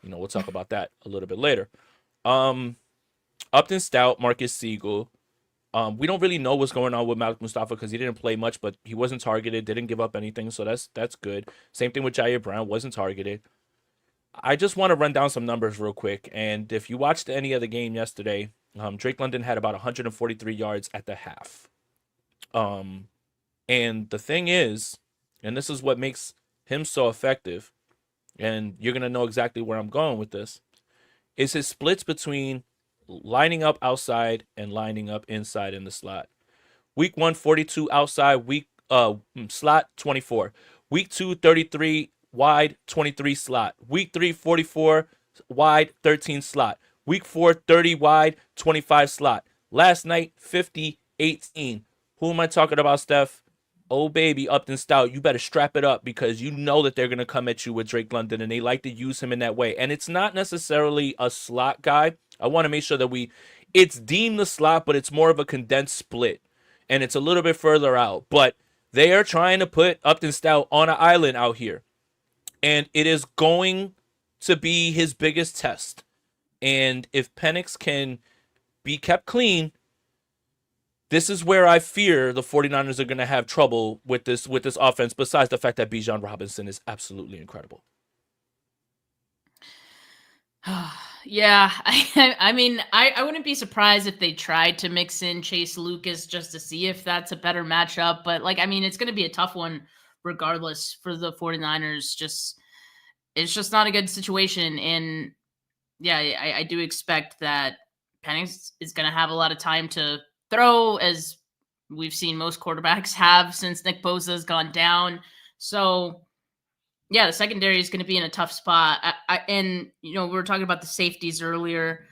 we'll talk about that a little bit later. Upton Stout, Marcus Siegel. We don't really know what's going on with Malik Mustafa because he didn't play much, but he wasn't targeted, didn't give up anything, so that's good. Same thing with Jair Brown, wasn't targeted. I just want to run down some numbers real quick. And if you watched any of the game yesterday, Drake London had about 143 yards at the half. And the thing is, and this is what makes him so effective, and you're going to know exactly where I'm going with this, is his splits between lining up outside and lining up inside in the slot. Week 1, 42 outside, slot 24. Week 2, 33 wide, 23 slot. Week 3, 44 wide, 13 slot. Week 4, 30 wide, 25 slot. Last night, 50, 18. Who am I talking about, Steph? Oh, baby, Upton Stout, you better strap it up because you know that they're going to come at you with Drake London, and they like to use him in that way. And it's not necessarily a slot guy. I want to make sure that it's deemed the slot, but it's more of a condensed split. And it's a little bit further out. But they are trying to put Upton Stout on an island out here. And it is going to be his biggest test. And if Penix can be kept clean, this is where I fear the 49ers are going to have trouble with this offense, besides the fact that Bijan Robinson is absolutely incredible. Yeah, I mean, I wouldn't be surprised if they tried to mix in Chase Lucas just to see if that's a better matchup. But, like, I mean, it's going to be a tough one regardless for the 49ers. It's just not a good situation. And, yeah, I do expect that Penix is going to have a lot of time to throw, as we've seen most quarterbacks have since Nick Bosa has gone down. So, yeah, the secondary is going to be in a tough spot. And, we were talking about the safeties earlier.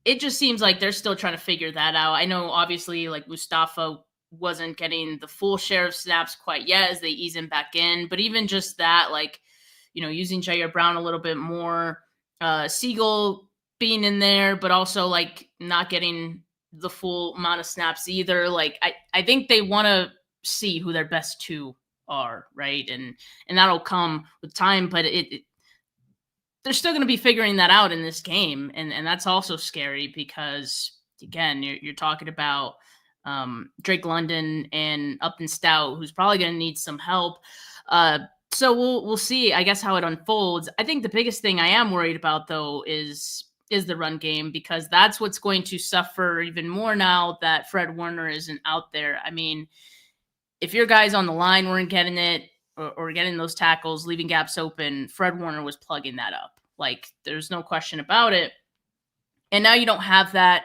It just seems like they're still trying to figure that out. I know, obviously, like, Mustafa wasn't getting the full share of snaps quite yet as they ease him back in. But even just that, like, using Jair Brown a little bit more, Siegel being in there, but also, like, not getting the full amount of snaps either. Like, I think they want to see who their best two are, right? And that'll come with time, but they're still going to be figuring that out in this game. And that's also scary because, again, you're talking about Drake London and Upton Stout, who's probably going to need some help. So we'll see, I guess, how it unfolds. I think the biggest thing I am worried about, though, is the run game, because that's what's going to suffer even more now that Fred Warner isn't out there. I mean, if your guys on the line weren't getting it or getting those tackles, leaving gaps open, Fred Warner was plugging that up. Like, there's no question about it. And now you don't have that.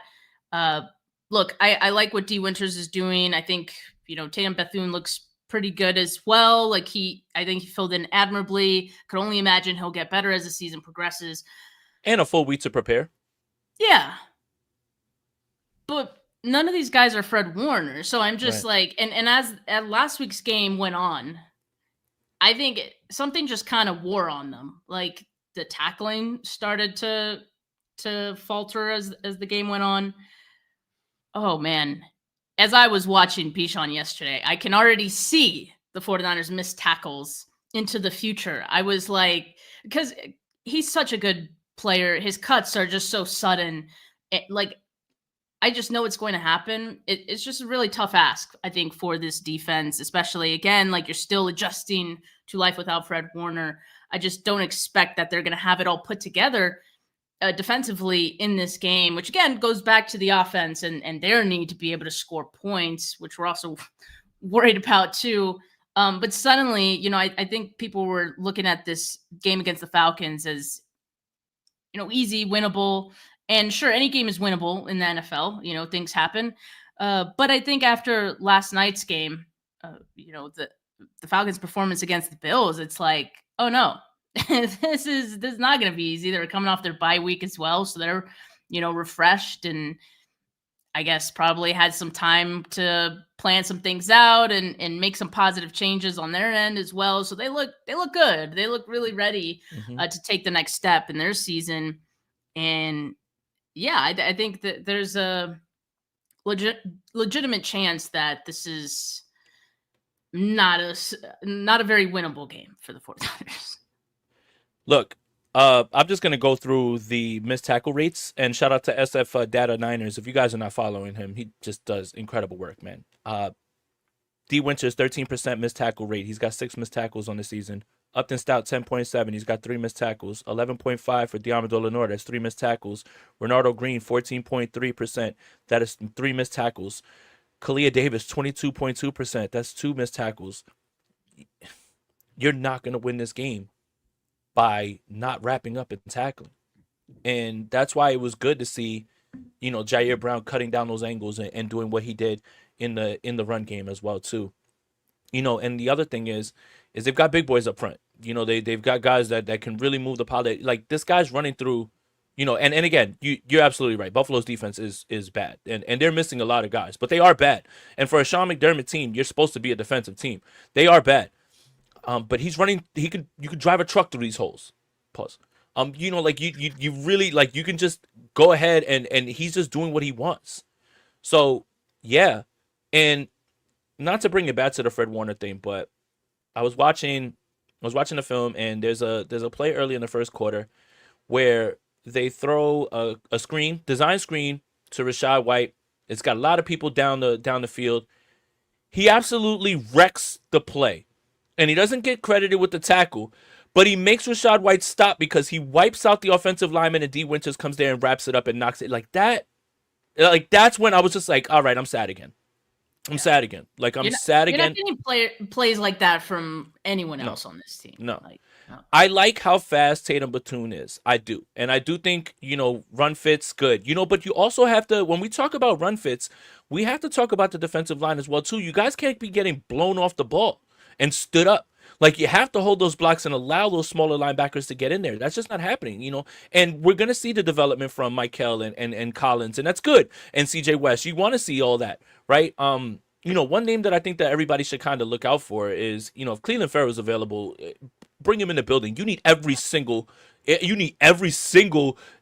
Look, I like what D Winters is doing. I think, Tatum Bethune looks pretty good as well. Like, I think he filled in admirably. Could only imagine he'll get better as the season progresses. And a full week to prepare. Yeah. But none of these guys are Fred Warner. So I'm just like, and as last week's game went on, I think something just kind of wore on them. Like, the tackling started to falter as the game went on. Oh, man. As I was watching Bijan yesterday, I can already see the 49ers missed tackles into the future. I was like, because he's such a good player. His cuts are just so sudden. I just know it's going to happen. It's just a really tough ask, I think, for this defense, especially, again, like, you're still adjusting to life without Fred Warner. I just don't expect that they're going to have it all put together defensively in this game, which, again, goes back to the offense and their need to be able to score points, which we're also worried about too. But suddenly, I think people were looking at this game against the Falcons as, easy, winnable. And sure, any game is winnable in the NFL. Things happen. But I think after last night's game, the Falcons' performance against the Bills, it's like, oh no, this is not going to be easy. They're coming off their bye week as well, so they're refreshed, and I guess probably had some time to plan some things out and make some positive changes on their end as well. So they look good. They look really ready to take the next step in their season. And yeah, I think that there's a legitimate chance that this is not a very winnable game for the 49ers. Look, I'm just going to go through the missed tackle rates, and shout out to SF Data Niners. If you guys are not following him, he just does incredible work, man. D Winters, 13% missed tackle rate. He's got 6 missed tackles on the season. Upton Stout, 10.7. He's got 3 missed tackles. 11.5 for Diamado Lenore. That's 3 missed tackles. Renardo Green, 14.3%. That is 3 missed tackles. Kalia Davis, 22.2%. That's 2 missed tackles. You're not going to win this game by not wrapping up and tackling. And that's why it was good to see, Jair Brown cutting down those angles and doing what he did in the run game as well too. And the other thing is they've got big boys up front. They've got guys that can really move the pocket. Like, this guy's running through, And again, you're absolutely right. Buffalo's defense is bad, and they're missing a lot of guys, but they are bad. And for a Sean McDermott team, you're supposed to be a defensive team. They are bad. But he's running. You could drive a truck through these holes. Pause. Like you really like you can just go ahead and he's just doing what he wants. So yeah, and not to bring it back to the Fred Warner thing, but I was watching the film, and there's a play early in the first quarter where they throw a design screen to Rachaad White. It's got a lot of people down the field. He absolutely wrecks the play, and he doesn't get credited with the tackle, but he makes Rachaad White stop because he wipes out the offensive lineman, and D. Winters comes there and wraps it up and knocks it like that. Like that's when I was just like, all right, I'm sad again. I'm sad again. Like I'm sad again. You're not getting plays like that from anyone else on this team. No. No. I like how fast Tatum Bethune is. I do. And I do think, run fit's good. But you also have to, when we talk about run fits, we have to talk about the defensive line as well, too. You guys can't be getting blown off the ball and stood up. Like, you have to hold those blocks and allow those smaller linebackers to get in there. That's just not happening, And we're going to see the development from Michael and Collins, and that's good. And CJ West, you want to see all that, right? One name that I think that everybody should kind of look out for is, if Cleveland Farrell's available, bring him in the building. You need every single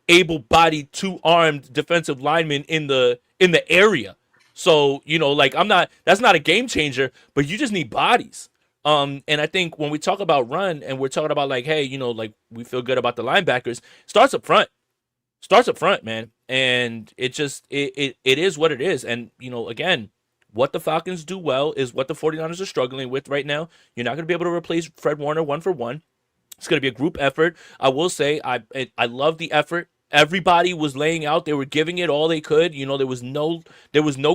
able-bodied, two-armed defensive lineman in the area. So, that's not a game changer, but you just need bodies. And I think when we talk about run and we're talking about we feel good about the linebackers, starts up front, man. And it is what it is. And, again, what the Falcons do well is what the 49ers are struggling with right now. You're not going to be able to replace Fred Warner 1-for-1. It's going to be a group effort. I will say I love the effort. Everybody was laying out. They were giving it all they could. There was no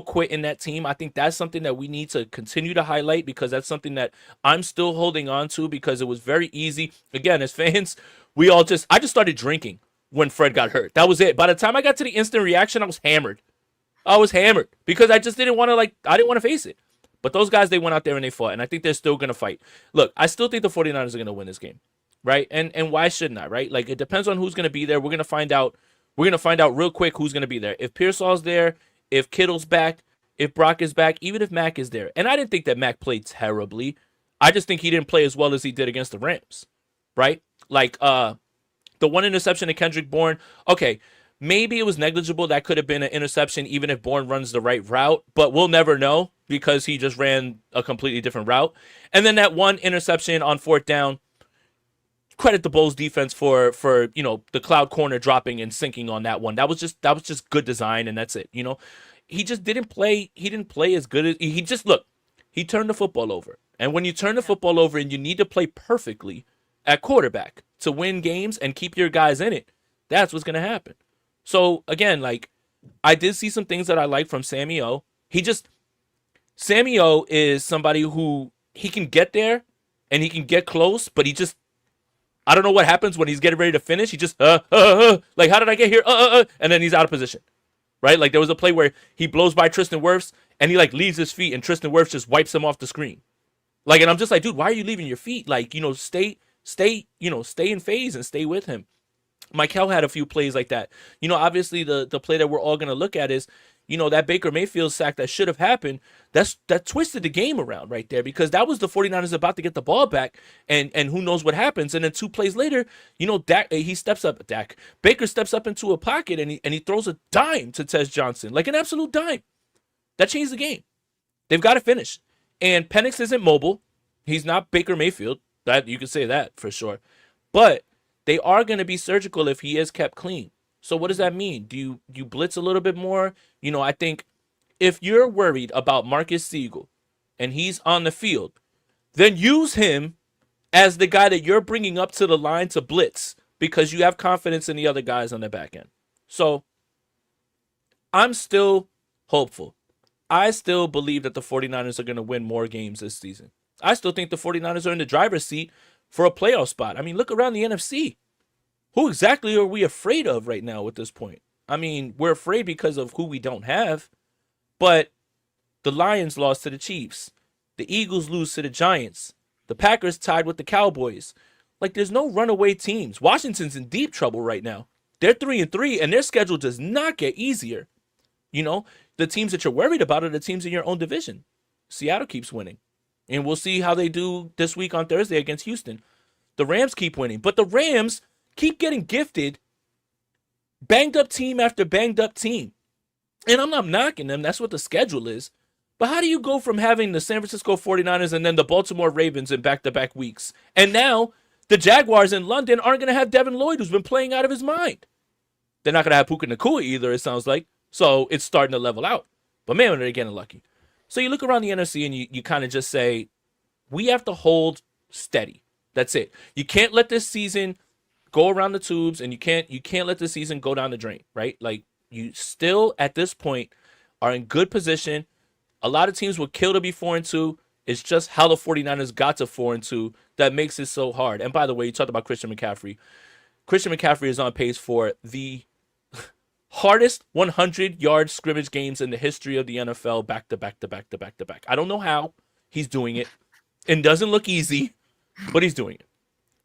quit in that team. I think that's something that we need to continue to highlight because that's something that I'm still holding on to because it was very easy. Again, as fans, I just started drinking when Fred got hurt. That was it. By the time I got to the instant reaction, I was hammered because I just didn't want to face it. But those guys, they went out there and they fought, and I think they're still going to fight. Look, I still think the 49ers are going to win this game. Right? And why shouldn't I, right? Like, it depends on who's going to be there. We're going to find out real quick who's going to be there. If Pearsall's there, if Kittle's back, if Brock is back, even if Mac is there. And I didn't think that Mac played terribly. I just think he didn't play as well as he did against the Rams, right? Like, the one interception to Kendrick Bourne, okay, maybe it was negligible. That could have been an interception even if Bourne runs the right route, but we'll never know because he just ran a completely different route. And then that one interception on fourth down, credit the Bulls defense for the cloud corner dropping and sinking on that one. That was just good design, and that's it. He just didn't play. He didn't play as good as he turned the football over. And when you turn the football over and you need to play perfectly at quarterback to win games and keep your guys in it, that's what's gonna happen. So again, I did see some things that I like from Sammy O. Sammy O is somebody who he can get there and he can get close, but I don't know what happens when he's getting ready to finish. He just, like, how did I get here? And then he's out of position, right? Like, there was a play where he blows by Tristan Wirfs, and he, leaves his feet, and Tristan Wirfs just wipes him off the screen. Like, and I'm just like, dude, why are you leaving your feet? Like, stay in phase and stay with him. Michael had a few plays like that. Obviously, the play that we're all going to look at is, that Baker Mayfield sack that should have happened, that twisted the game around right there because that was the 49ers about to get the ball back and who knows what happens. And then 2 plays later, Baker steps up into a pocket and he throws a dime to Tez Johnson, like an absolute dime. That changed the game. They've got to finish. And Penix isn't mobile. He's not Baker Mayfield. That you can say that for sure. But they are going to be surgical if he is kept clean. So what does that mean? Do you blitz a little bit more? I think if you're worried about Marcus Siegel and he's on the field, then use him as the guy that you're bringing up to the line to blitz because you have confidence in the other guys on the back end. So I'm still hopeful. I still believe that the 49ers are going to win more games this season. I still think the 49ers are in the driver's seat for a playoff spot. I mean, look around the NFC. Who exactly are we afraid of right now at this point? I mean, we're afraid because of who we don't have, but the Lions lost to the Chiefs. The Eagles lose to the Giants. The Packers tied with the Cowboys. Like, there's no runaway teams. Washington's in deep trouble right now. They're 3-3, and their schedule does not get easier. The teams that you're worried about are the teams in your own division. Seattle keeps winning, and we'll see how they do this week on Thursday against Houston. The Rams keep winning, but the Rams keep getting gifted banged up team after banged up team. And I'm not knocking them. That's what the schedule is. But how do you go from having the San Francisco 49ers and then the Baltimore Ravens in back-to-back weeks? And now the Jaguars in London aren't going to have Devin Lloyd, who's been playing out of his mind. They're not going to have Puka Nacua either, it sounds like. So it's starting to level out. But man, they're getting lucky. So you look around the NFC and you kind of just say, we have to hold steady. That's it. You can't let this season go around the tubes, and you can't let this season go down the drain, right? Like, you still at this point are in good position. A lot of teams would kill to be 4-2. It's just how the 49ers got to 4-2 that makes it so hard. And by the way, you talked about Christian McCaffrey. Christian McCaffrey is on pace for the hardest 100-yard scrimmage games in the history of the NFL back to back to back to back to back. I don't know how he's doing it. It doesn't look easy, but he's doing it.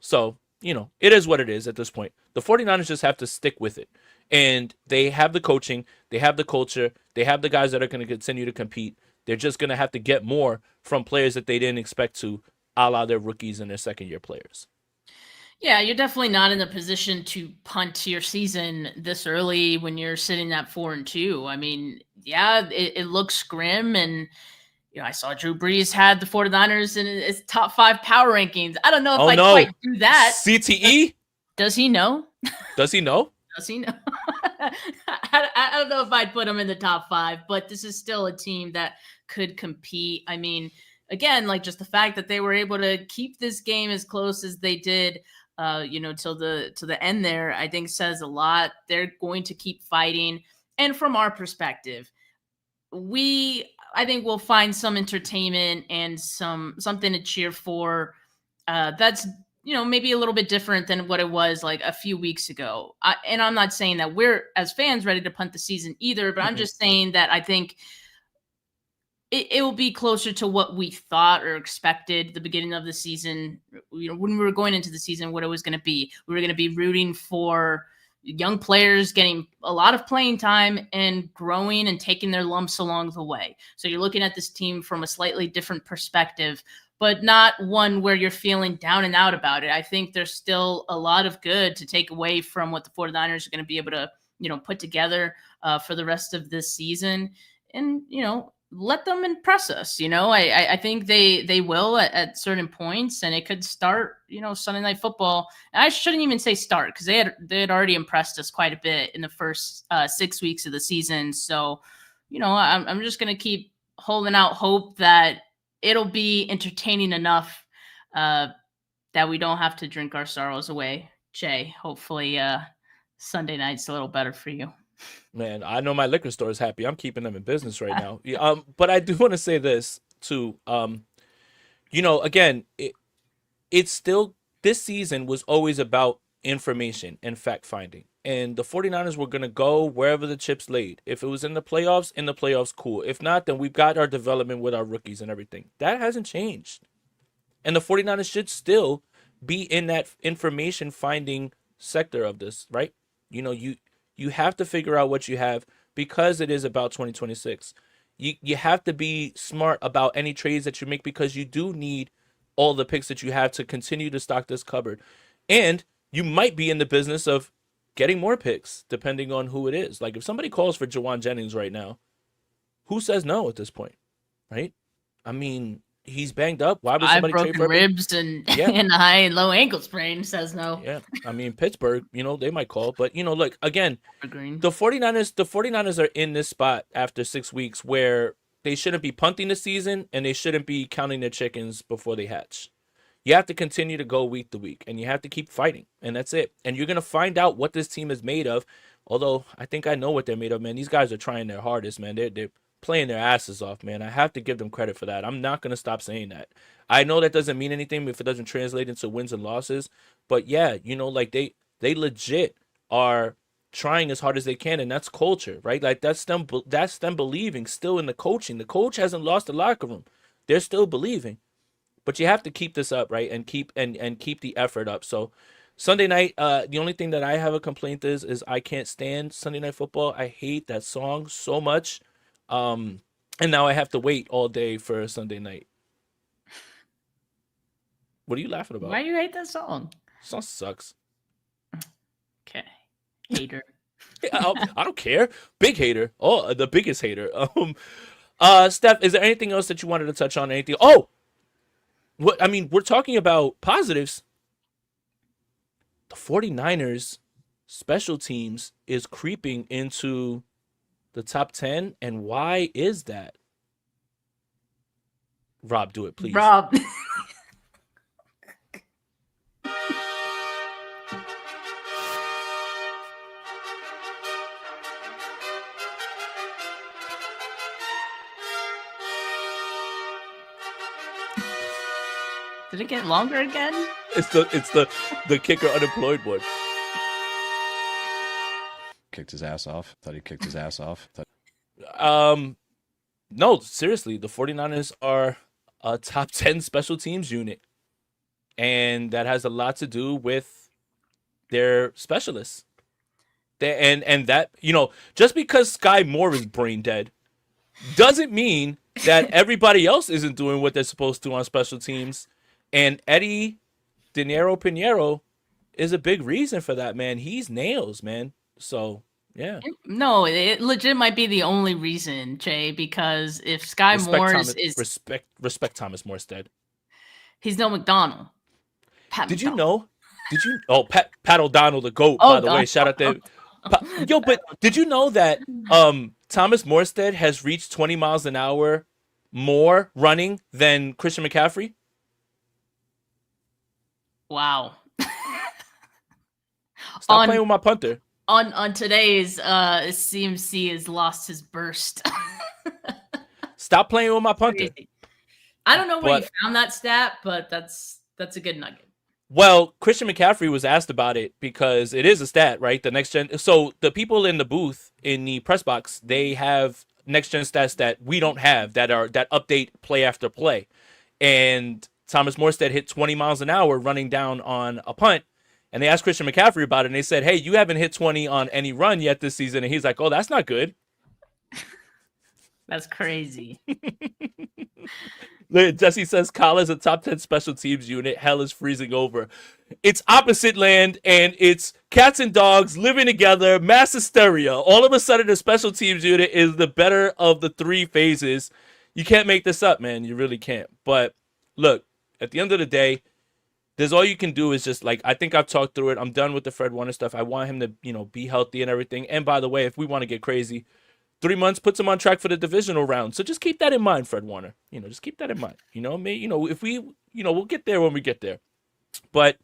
So, it is what it is at this point. The 49ers just have to stick with it. And they have the coaching, they have the culture, they have the guys that are going to continue to compete. They're just going to have to get more from players that they didn't expect to, a la their rookies and their second-year players. Yeah, you're definitely not in a position to punt your season this early when you're sitting at 4-2. I mean, yeah, it looks grim, and I saw Drew Brees had the 49ers in his top 5 power rankings. I don't know if I'd quite do that. CTE? Does he know? Does he know? Does he know? I don't know if I'd put him in the top 5, but this is still a team that could compete. I mean, again, like, just the fact that they were able to keep this game as close as they did, till the end there, I think says a lot. They're going to keep fighting. And from our perspective, I think we'll find some entertainment and something to cheer for. That's, maybe a little bit different than what it was like a few weeks ago. And I'm not saying that we're, as fans, ready to punt the season either, but I'm just saying that I think it will be closer to what we thought or expected the beginning of the season. When we were going into the season, what it was going to be. We were going to be rooting for young players getting a lot of playing time and growing and taking their lumps along the way. So you're looking at this team from a slightly different perspective, but not one where you're feeling down and out about it. I think there's still a lot of good to take away from what the 49ers are going to be able to, put together for the rest of this season. And, let them impress us. I think they will at certain points, and it could start, Sunday Night Football. And I shouldn't even say start, because they had already impressed us quite a bit in the first 6 weeks of the season. So, I'm just going to keep holding out hope that it'll be entertaining enough that we don't have to drink our sorrows away. Jay, hopefully Sunday night's a little better for you. Man, I know my liquor store is happy. I'm keeping them in business right now. But I do want to say this too. Again, it's still, this season was always about information and fact finding. And the 49ers were going to go wherever the chips laid. If it was in the playoffs, cool. If not, then we've got our development with our rookies and everything. That hasn't changed. And the 49ers should still be in that information finding sector of this, right? You have to figure out what you have, because it is about 2026. You have to be smart about any trades that you make, because you do need all the picks that you have to continue to stock this cupboard. And you might be in the business of getting more picks depending on who it is. Like, if somebody calls for Jawan Jennings right now, who says no at this point, right? I mean, he's banged up. Why would somebody trade for him? Ribs and and high and low ankle sprain, says no. Yeah, I mean, Pittsburgh, they might call, but look, again, the 49ers are in this spot after 6 weeks where they shouldn't be punting the season, and they shouldn't be counting their chickens before they hatch. You have to continue to go week to week, and you have to keep fighting, and that's it. And you're gonna find out what this team is made of. Although I think I know what they're made of, man. These guys are trying their hardest, man. They're playing their asses off, man. I have to give them credit for that. I'm not going to stop saying that. I know that doesn't mean anything if it doesn't translate into wins and losses, but yeah, they legit are trying as hard as they can, and that's culture, right? Like, that's them believing still in the coaching. The coach hasn't lost the locker room. They're still believing. But you have to keep this up, right? And keep the effort up. So Sunday night, the only thing that I have a complaint is I can't stand Sunday Night Football. I hate that song so much. Um, and now I have to wait all day for Sunday night. What are you laughing about? Why do you hate that song? Song sucks. Okay. Hater. I don't care. Big hater. Oh, the biggest hater. Steph, is there anything else that you wanted to touch on? Anything? Oh, what I mean, we're talking about positives. The 49ers special teams is creeping into the top 10, and why is that? Rob, do it, please. Rob. Did it get longer again? It's the kicker unemployed one. Kicked his ass off. Thought he kicked his ass off. No, seriously, the 49ers are a top 10 special teams unit. And that has a lot to do with their specialists. And that, just because Sky Moore is brain dead doesn't mean that everybody else isn't doing what they're supposed to on special teams. And Eddie Dinero Pinheiro is a big reason for that, man. He's nails, man. So, yeah. No, it legit might be the only reason, Jay, because if Sky Moore is... Respect Thomas Morstead. He's no McDonald. Did you know? Oh, Pat O'Donnell, the GOAT, by the way. Shout out there. Yo, but did you know that Thomas Morstead has reached 20 miles an hour more running than Christian McCaffrey? Wow. Stop playing with my punter. On today's CMC has lost his burst. Stop playing with my punter. Crazy. I don't know where you found that stat, but that's a good nugget. Well, Christian McCaffrey was asked about it because it is a stat, right? The next gen. So the people in the booth in the press box, they have next gen stats that we don't have that update play after play. And Thomas Morstead hit 20 miles an hour running down on a punt. And they asked Christian McCaffrey about it, and they said, hey, you haven't hit 20 on any run yet this season. And he's like, oh, that's not good. That's crazy. Jesse says, Kyle is a top 10 special teams unit. Hell is freezing over. It's opposite land, and it's cats and dogs living together, mass hysteria. All of a sudden, the special teams unit is the better of the three phases. You can't make this up, man. You really can't. But look, at the end of the day, there's all you can do is just, like, I think I've talked through it. I'm done with the Fred Warner stuff. I want him to, be healthy and everything. And by the way, if we want to get crazy, 3 months puts him on track for the divisional round. So just keep that in mind, Fred Warner. Just keep that in mind. If we, we'll get there when we get there. But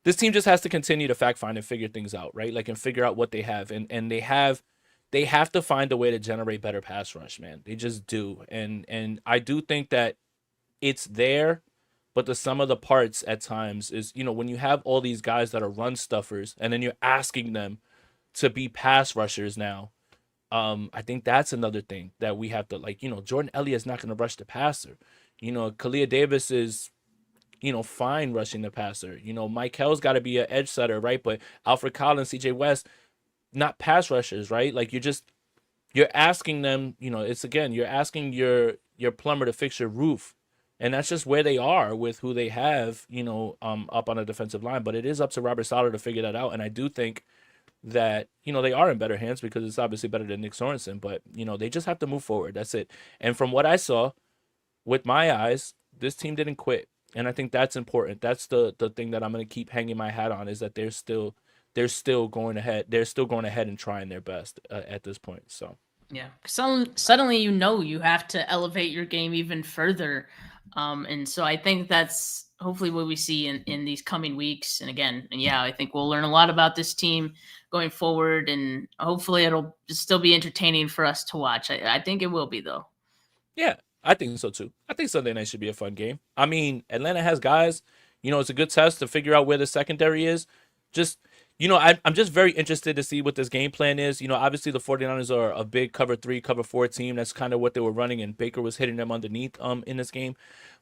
this team just has to continue to fact find and figure things out, right? Like, and figure out what they have. And they have to find a way to generate better pass rush, man. They just do. And I do think that it's there. But the sum of the parts at times is, when you have all these guys that are run stuffers and then you're asking them to be pass rushers now, I think that's another thing that we have to, Jordan Elliott's not going to rush the passer. Kalia Davis is, fine rushing the passer. Michael's got to be an edge setter, right? But Alfred Collins, CJ West, not pass rushers, right? Like, you're asking them, you're asking your plumber to fix your roof. And that's just where they are with who they have, up on the defensive line. But it is up to Robert Saleh to figure that out. And I do think that, they are in better hands because it's obviously better than Nick Sorensen. But, they just have to move forward. That's it. And from what I saw, with my eyes, this team didn't quit. And I think that's important. That's the thing that I'm going to keep hanging my hat on, is that they're still going ahead. They're still going ahead and trying their best at this point. So, yeah. Suddenly, you have to elevate your game even further. And so I think that's hopefully what we see in these coming weeks. And again, I think we'll learn a lot about this team going forward, and hopefully it'll still be entertaining for us to watch. I think it will be, though. Yeah, I think so too. I think Sunday night should be a fun game. I mean, Atlanta has guys, it's a good test to figure out where the secondary is. Just, I'm just very interested to see what this game plan is. Obviously the 49ers are a big cover 3, cover 4 team. That's kind of what they were running, and Baker was hitting them underneath in this game.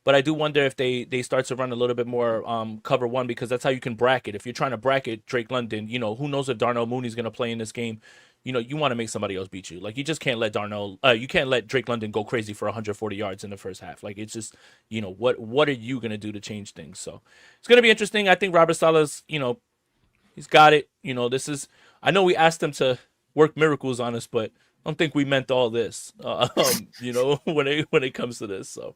But I do wonder if they start to run a little bit more cover 1, because that's how you can bracket. If you're trying to bracket Drake London, who knows if Darnell Mooney's going to play in this game. You want to make somebody else beat you. Like, you just can't let you can't let Drake London go crazy for 140 yards in the first half. Like, it's just, what are you going to do to change things? So it's going to be interesting. I think Robert Saleh's, he's got it. I know we asked him to work miracles on us, but I don't think we meant all this, when it comes to this. So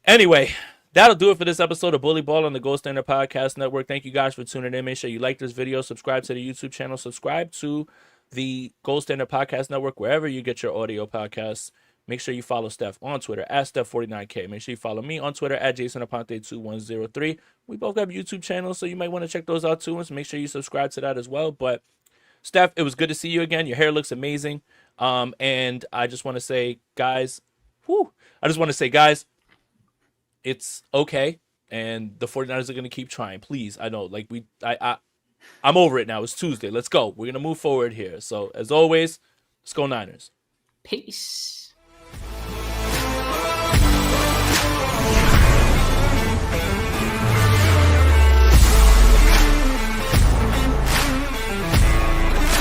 anyway, that'll do it for this episode of Bully Ball on the Gold Standard Podcast Network. Thank you guys for tuning in. Make sure you like this video, subscribe to the YouTube channel, subscribe to the Gold Standard Podcast Network, wherever you get your audio podcasts. Make sure you follow Steph on Twitter at Steph49K. Make sure you follow me on Twitter at JasonAponte2103. We both have YouTube channels, so you might want to check those out too. And so make sure you subscribe to that as well. But Steph, it was good to see you again. Your hair looks amazing. And I just want to say, guys, it's okay. And the 49ers are going to keep trying. Please, I know, I'm over it now. It's Tuesday. Let's go. We're going to move forward here. So as always, let's go Niners. Peace.